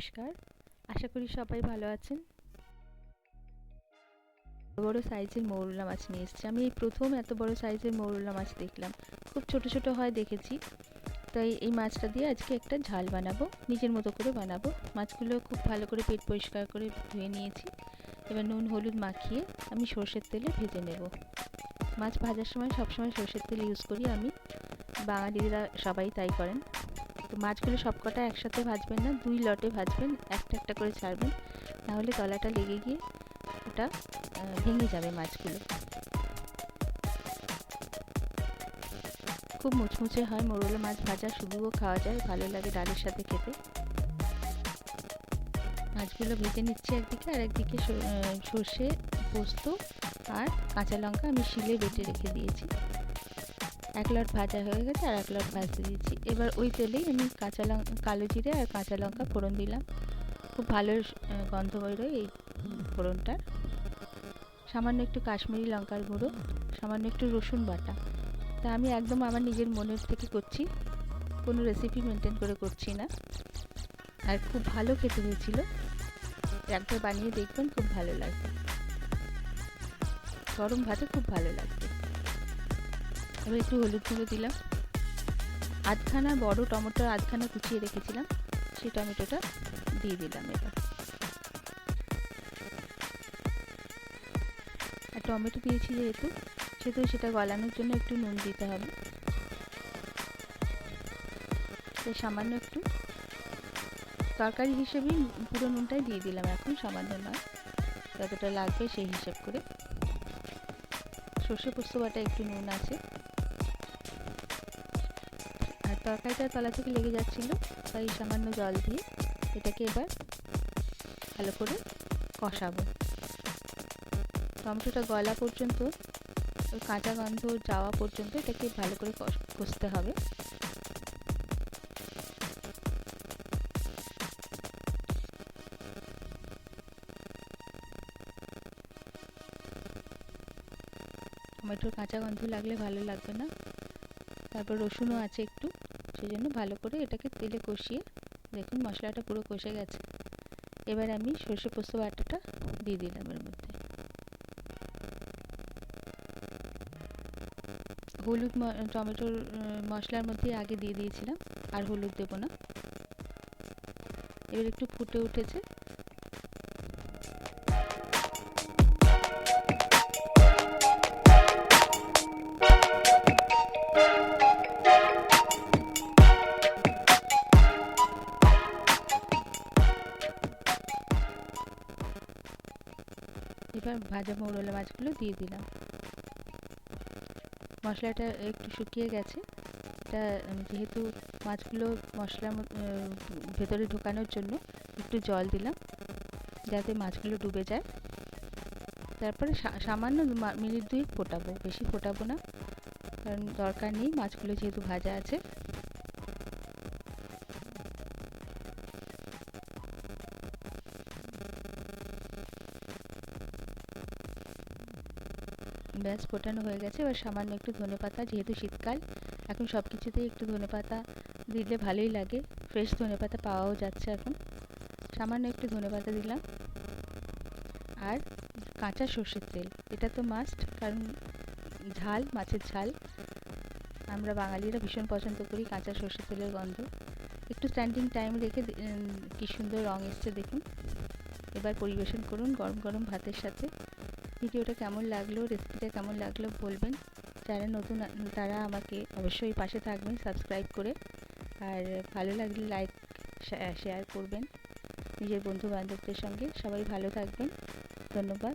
নমস্কার, আশা করি সবাই ভালো আছেন। বড় সাইজের মৌরলা মাছ নিয়ে এসেছি। আমি এই প্রথম এত বড় সাইজের মৌরলা মাছ দেখলাম। খুব ছোট ছোট হয় দেখেছি, তাই এই মাছটা দিয়ে আজকে একটা ঝাল বানাবো, নিজের মতো করে বানাবো। মাছগুলো খুব ভালো করে পেট পরিষ্কার করে ধুয়ে নিয়েছি। এবার নুন হলুদ মাখিয়ে আমি সর্ষের তেলে ভেজে নেব। মাছ ভাজার সময় সবসময় সর্ষের তেল ইউজ করি আমি, বাঙালিরা সবাই তাই করেন। তো মাছগুলো সবকটা একসাথে ভাজবেন না, 2 লটে ভাজবেন, একটা একটা করে ছাড়বেন, নাহলে তলাটা লেগে গিয়ে ওটা ভেঙে যাবে মাছগুলো। খুব মুচমুচে হয় মৌরলা মাছ ভাজা, শুধুও খাওয়া যায়, ভালো লাগে ডালের সাথে খেতে। মাছগুলো ভেজে নিচ্ছি একদিকে, আর একদিকে সর্ষে, পোস্ত আর কাঁচা লঙ্কা আমি শিলে বেটে রেখে দিয়েছি। 1 লট ভাজা হয়ে গেছে, আর 1 লট ভাজতে দিয়েছি। এবার ওই তেলেই আমি কালো জিরে আর কাঁচা লঙ্কা ফোড়ন দিলাম। খুব ভালো গন্ধ বেরোয় এই ফোড়নটার। সামান্য একটু কাশ্মীরি লঙ্কার গুঁড়ো, সামান্য একটু রসুন বাটা। তা আমি একদম আমার নিজের মনের থেকে করছি, কোনো রেসিপি মেনটেন করে করছি না। আর খুব ভালো খেতে হয়েছিল, একবার বানিয়ে দেখবেন, খুব ভালো লাগবে। গরম ভাতে খুব ভালো লাগবে। এবার একটু হলুদ গুঁড়ো দিলাম। আধখানা বড় টমেটো আধখানা কুচিয়ে রেখেছিলাম, সেই টমেটোটা দিয়ে দিলাম। এবার আর টমেটো দিয়েছি যেহেতু সেটা গলানোর জন্য একটু নুন দিতে হবে। তাই সামান্য একটু, তরকারি হিসেবেই পুরো নুনটাই দিয়ে দিলাম এখন, সামান্য নয়, যতটা লাগবে সেই হিসেব করে। সর্ষে পোস্ত বাটা একটু নুন আছে। আর তরকারিটা তলা থেকে লেগে যাচ্ছিল, তাই সামান্য জল দিয়ে এটাকে এবার ভালো করে কষাবো। টমেটোটা গলা পর্যন্ত, ওই কাঁচা গন্ধ যাওয়া পর্যন্ত এটাকে ভালো করে কষতে হবে। টমেটোর কাঁচা গন্ধ লাগলে ভালো লাগবে না। তারপর রসুনও আছে একটু, সেই জন্য ভালো করে এটাকে তেলে কষিয়ে, দেখুন মশলাটা পুরো কষে গেছে। এবার আমি সর্ষে পোস্ত বাটাটা দিয়ে দিলাম এর মধ্যে। হলুদ টমেটোর মশলার মধ্যে আগে দিয়ে দিয়েছিলাম, আর হলুদ দেবো না। এবার একটু ফুটে উঠেছে, এবার ভাজা মৌরলা মাছগুলো দিয়ে দিলাম। মশলাটা একটু শুকিয়ে গেছে। এটা যেহেতু মাছগুলো মশলার ভেতরে ঢোকানোর জন্য একটু জল দিলাম, যাতে মাছগুলো ডুবে যায়। তারপরে সামান্য মিনিট 2 ফোটাবো, বেশি ফোটাবো না, কারণ দরকার নেই, মাছগুলো যেহেতু ভাজা আছে। ব্যাস, ফোটানো হয়ে গেছে। এবার সামান্য একটু ধনেপাতা, যেহেতু শীতকাল, এখন সব কিছুতেই একটু ধনেপাতা দিলে ভালোই লাগে। ফ্রেশ ধনেপাতা পাওয়াও যাচ্ছে এখন। সামান্য একটু ধনেপাতা দিলাম, আর কাঁচা সর্ষের তেল, এটা তো মাস্ট, কারণ ঝাল, মাছের ঝাল আমরা বাঙালিরা ভীষণ পছন্দ করি কাঁচা সর্ষের তেলের গন্ধ। একটু স্ট্যান্ডিং টাইম রেখে কি সুন্দর রং এসছে দেখুন। এবার পরিবেশন করুন গরম গরম ভাতের সাথে। ভিডিওটা কেমন লাগলো, রেসিপিটা কেমন লাগলো বলবেন। যারা নতুন তারা আমাকে অবশ্যই পাশে থাকবেন সাবস্ক্রাইব করে, আর ভালো লাগলে লাইক শেয়ার করবেন নিজের বন্ধু বান্ধবদের সঙ্গে। সবাই ভালো থাকবেন, ধন্যবাদ।